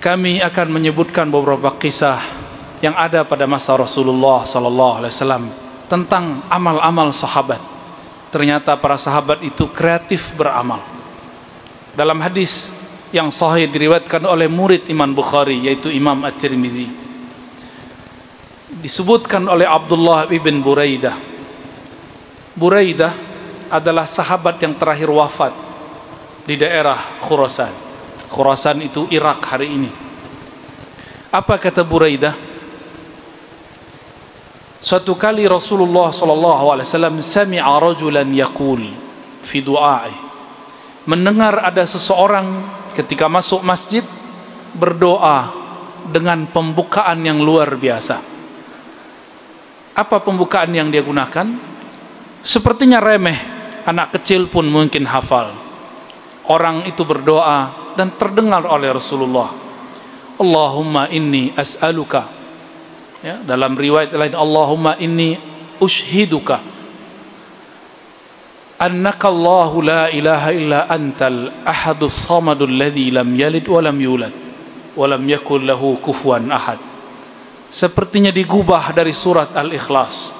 kami akan menyebutkan beberapa kisah yang ada pada masa Rasulullah sallallahu alaihi wasallam tentang amal-amal sahabat. Ternyata para sahabat itu kreatif beramal. Dalam hadis yang sahih diriwayatkan oleh murid Imam Bukhari, yaitu Imam At-Tirmizi, disebutkan oleh Abdullah ibn Buraidah. Buraidah adalah sahabat yang terakhir wafat di daerah Khurasan. Khurasan itu Irak hari ini. Apa kata Buraidah? Suatu kali Rasulullah SAW sami'a rajulan yaqul fi du'a'i, mendengar ada seseorang ketika masuk masjid berdoa dengan pembukaan yang luar biasa. Apa pembukaan yang dia gunakan? Sepertinya remeh, anak kecil pun mungkin hafal. Orang itu berdoa dan terdengar oleh Rasulullah, Allahumma inni as'aluka, ya, dalam riwayat lain, Allahumma inni ushiduka annaka Allahu la ilaha illa antal ahadus samadul ladzi lam yalid wa lam yulad wa lam yakul lahu kufuwan ahad. Sepertinya digubah dari surat Al-Ikhlas.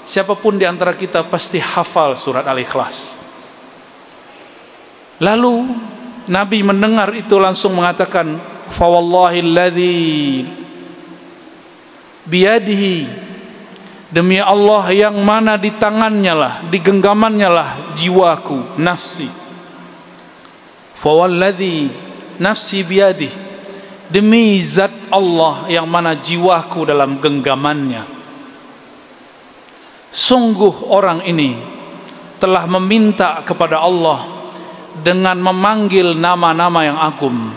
Siapapun di antara kita pasti hafal surat Al-Ikhlas. Lalu Nabi mendengar itu langsung mengatakan, fa wallahi alladzi biyadihi, demi Allah yang mana di tangannya lah, di genggamannya lah jiwaku, nafsi. Fa walladzi nafsi biyadihi, demi zat Allah yang mana jiwaku dalam genggamannya. Sungguh orang ini telah meminta kepada Allah dengan memanggil nama-nama yang agung,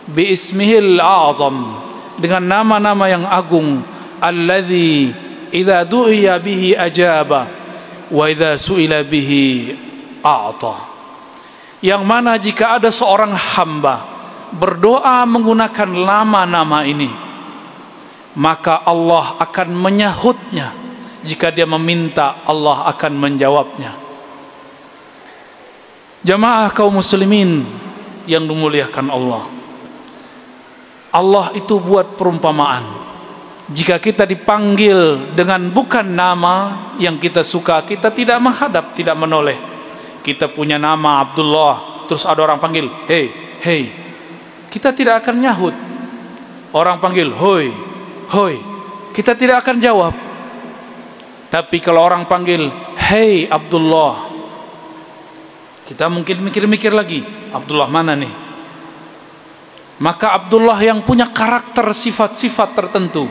bi ismihil a'zam, dengan nama-nama yang agung, alladzi idza du'iya bihi ajaba wa idza su'ila bihi a'ta, yang mana jika ada seorang hamba berdoa menggunakan nama-nama ini, maka Allah akan menyahutnya. Jika dia meminta, Allah akan menjawabnya. Jamaah kaum muslimin yang dimuliakan Allah, Allah itu buat perumpamaan. Jika kita dipanggil dengan bukan nama yang kita suka, kita tidak menghadap, tidak menoleh. Kita punya nama Abdullah, terus ada orang panggil, hey, hey, kita tidak akan nyahut. Orang panggil, hoi, hoi, kita tidak akan jawab. Tapi kalau orang panggil, hey Abdullah, kita mungkin mikir-mikir lagi, Abdullah mana nih? Maka Abdullah yang punya karakter sifat-sifat tertentu,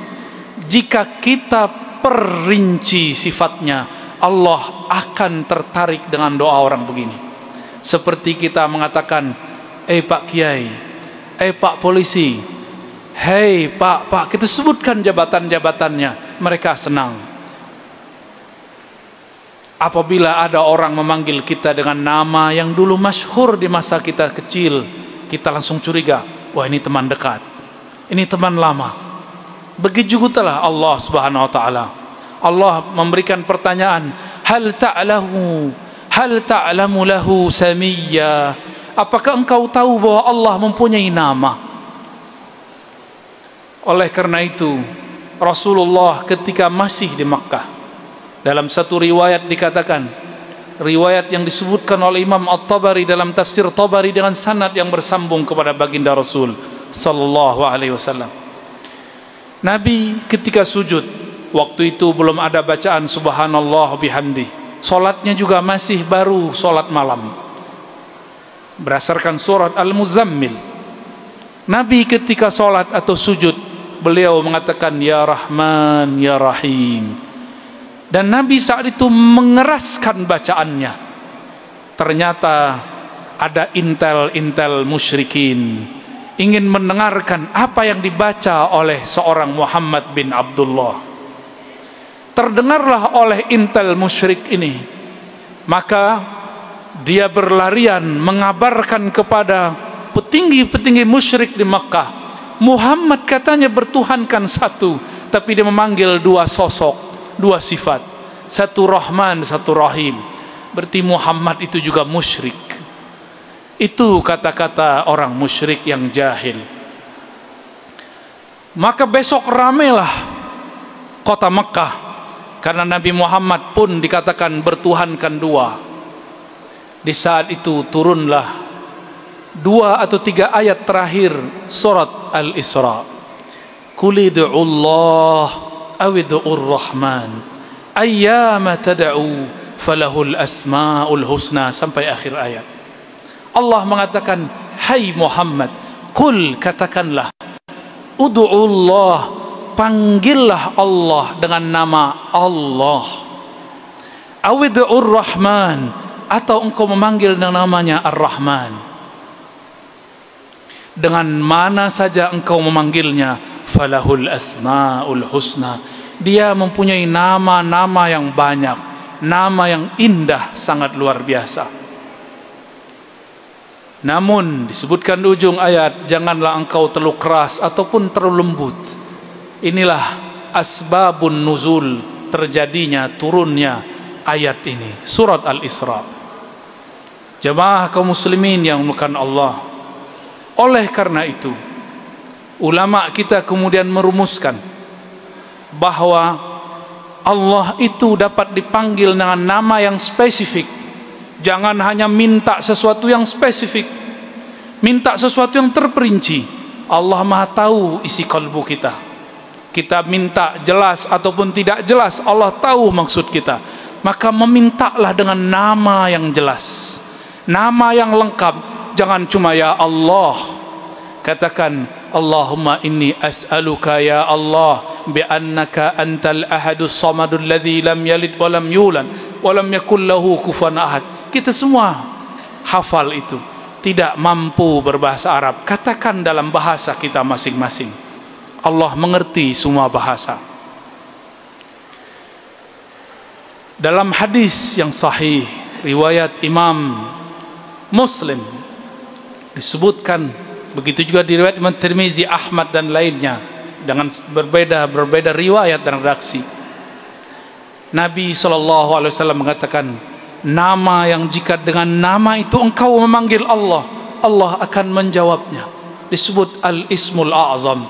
jika kita perinci sifatnya, Allah akan tertarik dengan doa orang begini. Seperti kita mengatakan, Pak Kiai, Pak Polisi, hey Pak, kita sebutkan jabatan-jabatannya, mereka senang. Apabila ada orang memanggil kita dengan nama yang dulu masyhur di masa kita kecil, kita langsung curiga, wah ini teman dekat, ini teman lama. Begitu juga Allah Subhanahu wa taala. Allah memberikan pertanyaan, hal ta'lamu lahu samiyya, apakah engkau tahu bahwa Allah mempunyai nama? Oleh karena itu, Rasulullah ketika masih di Makkah, dalam satu riwayat dikatakan, riwayat yang disebutkan oleh Imam At-Tabari dalam tafsir Tabari dengan sanad yang bersambung kepada baginda Rasul sallallahu alaihi wasallam, Nabi ketika sujud, waktu itu belum ada bacaan subhanallah bihamdi, solatnya juga masih baru solat malam berdasarkan surat Al-Muzammil. Nabi ketika solat atau sujud, beliau mengatakan ya Rahman ya Rahim. Dan Nabi saat itu mengeraskan bacaannya. Ternyata ada intel-intel musyrikin ingin mendengarkan apa yang dibaca oleh seorang Muhammad bin Abdullah. Terdengarlah oleh intel musyrik ini, maka dia berlarian mengabarkan kepada petinggi-petinggi musyrik di Makkah, Muhammad katanya bertuhankan satu, tapi dia memanggil dua sosok, dua sifat, satu Rahman, satu Rahim. Berarti Muhammad itu juga musyrik. Itu kata-kata orang musyrik yang jahil. Maka besok ramailah kota Mekah, karena Nabi Muhammad pun dikatakan bertuhankan dua. Di saat itu turunlah 2 atau 3 ayat terakhir surat Al-Isra. Qul ud'ullaha aw ud'ur rahman ayyama tad'u falahul asmaul husna, sampai akhir ayat. Allah mengatakan, hai Muhammad, qul, katakanlah, ud'ullah, panggillah Allah dengan nama Allah, aw ud'ur rahman, atau engkau memanggil dengan namanya Ar-Rahman. Dengan mana saja engkau memanggilnya, falahul asmaul husna, dia mempunyai nama-nama yang banyak, nama yang indah, sangat luar biasa. Namun disebutkan di ujung ayat, janganlah engkau terlalu keras ataupun terlalu lembut. Inilah asbabun nuzul, terjadinya turunnya ayat ini, surat Al-Isra. Jemaah kaum muslimin yang dimuliakan Allah, oleh karena itu ulama kita kemudian merumuskan bahwa Allah itu dapat dipanggil dengan nama yang spesifik. Jangan hanya minta sesuatu yang spesifik, minta sesuatu yang terperinci. Allah Maha tahu isi kalbu kita. Kita minta jelas ataupun tidak jelas, Allah tahu maksud kita. Maka memintalah dengan nama yang jelas, nama yang lengkap. Jangan cuma ya Allah. Katakan, Allahumma inni as'aluka ya Allah bi annaka antal ahadus samadul ladzi lam yalid wa lam yulad wa lam yakul lahu kufuwan ahad. Kita semua hafal itu. Tidak mampu berbahasa Arab, katakan dalam bahasa kita masing-masing. Allah mengerti semua bahasa. Dalam hadis yang sahih riwayat Imam Muslim disebutkan, begitu juga di riwayat Imam Tirmizi, Ahmad dan lainnya, dengan berbeda riwayat dan redaksi. Nabi SAW mengatakan, nama yang jika dengan nama itu engkau memanggil Allah, Allah akan menjawabnya. Disebut Al-Ismul A'zam,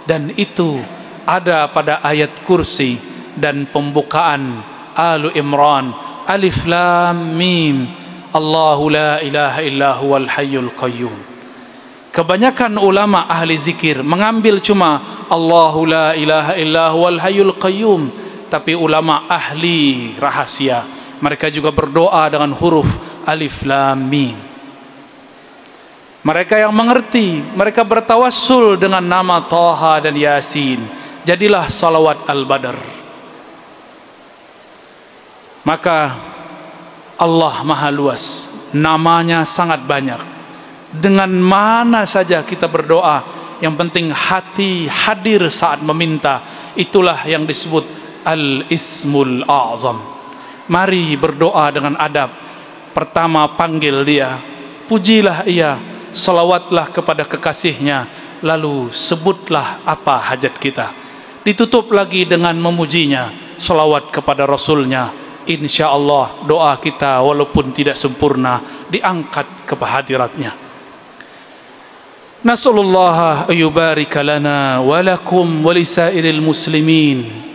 dan itu ada pada ayat kursi dan pembukaan Alu Imran, Alif Lam Mim, Allahu la ilaha illa huwal hayyul qayyum. Kebanyakan ulama ahli zikir mengambil cuma Allahu la ilaha illa huwal hayyul qayyum, tapi ulama ahli rahasia mereka juga berdoa dengan huruf Alif Lam Mim. Mereka yang mengerti, mereka bertawassul dengan nama Taha dan Yasin. Jadilah salawat Al-Badr. Maka Allah Maha luas, namanya sangat banyak. Dengan mana saja kita berdoa, yang penting hati hadir saat meminta. Itulah yang disebut Al-Ismul A'zam. Mari berdoa dengan adab. Pertama panggil dia, pujilah ia, salawatlah kepada kekasihnya, lalu sebutlah apa hajat kita. Ditutup lagi dengan memujinya, salawat kepada Rasulnya. Insya Allah doa kita walaupun tidak sempurna diangkat ke hadiratnya. Nasallallahu ayyubarika lana wa lakum wa lisairil muslimin.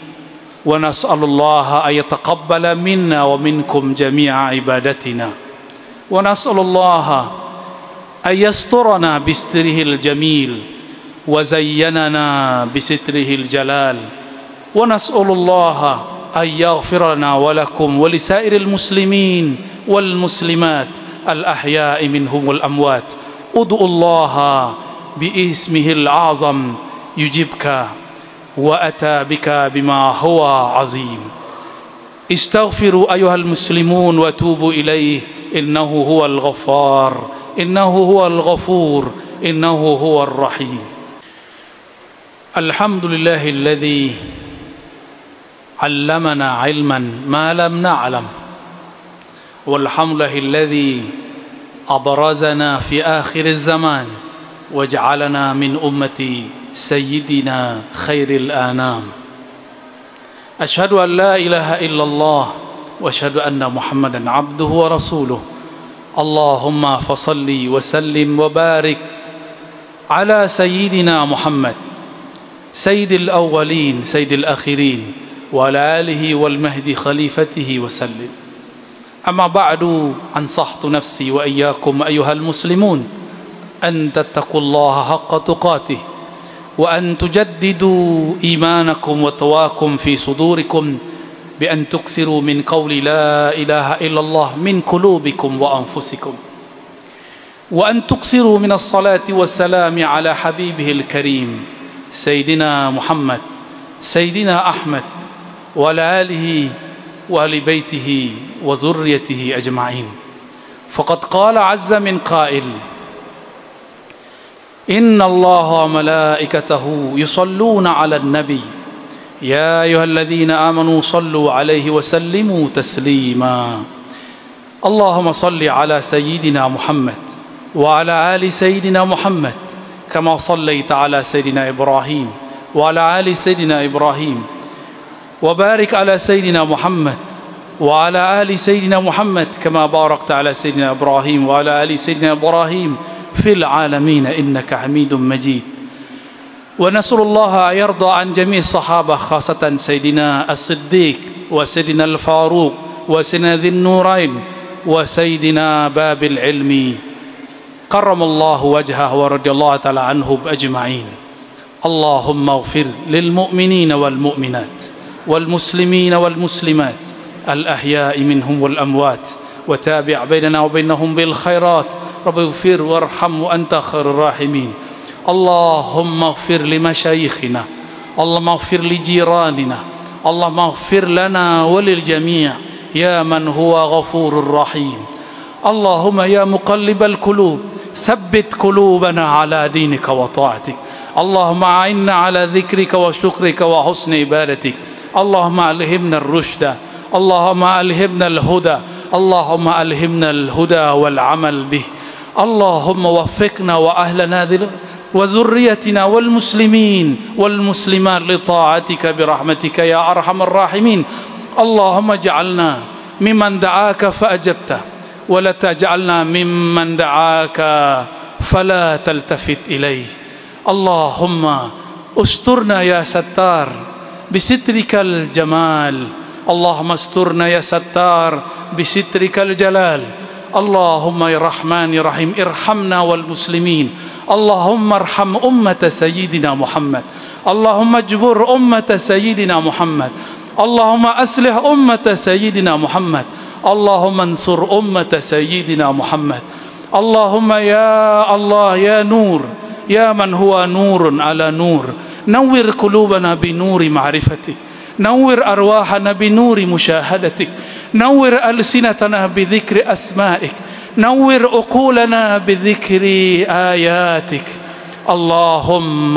ونسأل الله أن يتقبل منا ومنكم جميع عبادتنا ونسأل الله أن يسترنا بستره الجميل وزيننا بستره الجلال ونسأل الله أن يغفر لنا ولكم ولسائر المسلمين والمسلمات الأحياء منهم والأموات ادعوا الله باسمه الأعظم يجيبك وأتى بك بما هو عظيم استغفروا أيها المسلمون وتوبوا إليه إنه هو الغفار إنه هو الغفور إنه هو الرحيم الحمد لله الذي علمنا علما ما لم نعلم والحمد لله الذي أبرزنا في آخر الزمان وجعلنا من أمتي سيدنا خير الآنام أشهد أن لا إله إلا الله وأشهد أن محمدا عبده ورسوله اللهم فصل وسلم وبارك على سيدنا محمد سيد الأولين سيد الآخرين وعلى آله والمهدي خليفته وسلم. أما بعد أنصحت نفسي وإياكم أيها المسلمون أن تتقوا الله حق تقاته وأن تجددوا إيمانكم وتواكم في صدوركم بأن تكثروا من قول لا إله إلا الله من قلوبكم وأنفسكم، وأن تكثروا من الصلاة والسلام على حبيبه الكريم سيدنا محمد سيدنا أحمد وعلى آله وآل بيته وذريته أجمعين. فقد قال عز من قائل: إن الله وملائكته يصلون على النبي يا أيها الذين آمنوا صلوا عليه وسلموا تسليما. اللهم صل على سيدنا محمد وعلى آل سيدنا محمد كما صليت على سيدنا إبراهيم وعلى آل سيدنا إبراهيم، وبارك على سيدنا محمد وعلى آل سيدنا محمد كما باركت على سيدنا إبراهيم وعلى آل سيدنا إبراهيم في العالمين إنك حميد مجيد. ونسأل الله أن يرضى عن جميع الصحابة خاصة سيدنا الصديق وسيدنا الفاروق وسيدنا ذي النورين وسيدنا باب العلم كرم الله وجهه ورضي الله تعالى عنهم أجمعين. اللهم اغفر للمؤمنين والمؤمنات والمسلمين والمسلمات الأحياء منهم والأموات، وتابع بيننا وبينهم بالخيرات. رب اغفر وارحم وأنت خير الراحمين. اللهم اغفر لمشايخنا، اللهم اغفر لجيراننا، اللهم اغفر لنا وللجميع يا من هو غفور رحيم. اللهم يا مقلب القلوب ثبت قلوبنا على دينك وطاعتك. اللهم أعنا على ذكرك وشكرك وحسن عبادتك. اللهم ألهمنا الرشد، اللهم ألهمنا الهدى، اللهم ألهمنا الهدى والعمل به. اللهم وفقنا وأهلنا وذريتنا والمسلمين والمسلمات لطاعتك برحمتك يا أرحم الراحمين. اللهم اجعلنا ممن دعاك فأجبته، ولا تجعلنا ممن دعاك فلا تلتفت إليه. اللهم استرنا يا ستار بسترك الجمال، اللهم استرنا يا ستار بسترك الجلال. اللهم يا رحمن يا رحيم ارحمنا والمسلمين. اللهم ارحم أمة سيدنا محمد، اللهم اجبر أمة سيدنا محمد، اللهم أصلح أمة سيدنا محمد، اللهم انصر أمة سيدنا محمد. اللهم يا الله يا نور، يا من هو نور على نور، نور قلوبنا بنور معرفتك، نور أرواحنا بنور مشاهدتك، نور ألسنتنا بذكر أسمائك، نور عقولنا بذكر آياتك. اللهم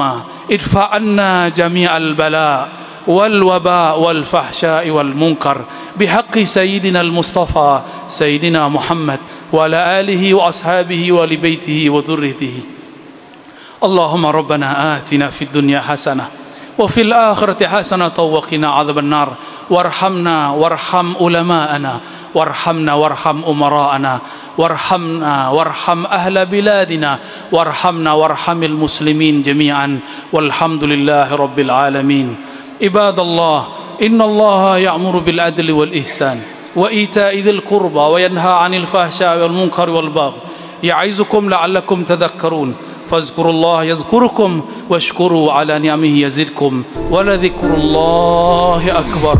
ادفع عنا جميع البلاء والوباء والفحشاء والمنكر بحق سيدنا المصطفى سيدنا محمد وعلى آله وأصحابه ولبيته وذريته. اللهم ربنا آتنا في الدنيا حسنة وفي الآخرة حسنة وقنا عذاب النار. وارحمنا وارحم علماءنا، وارحمنا وارحم أمراءنا، وارحمنا وارحم أهل بلادنا، وارحمنا وارحم المسلمين جميعا، والحمد لله رب العالمين. عباد الله، إن الله يأمر بالعدل والإحسان وإيتاء ذي القربى وينهى عن الفحشاء والمنكر والبغي يعظكم لعلكم تذكرون. فاذكروا الله يذكركم واشكروا على نعمه يزدكم ولذكر الله أكبر.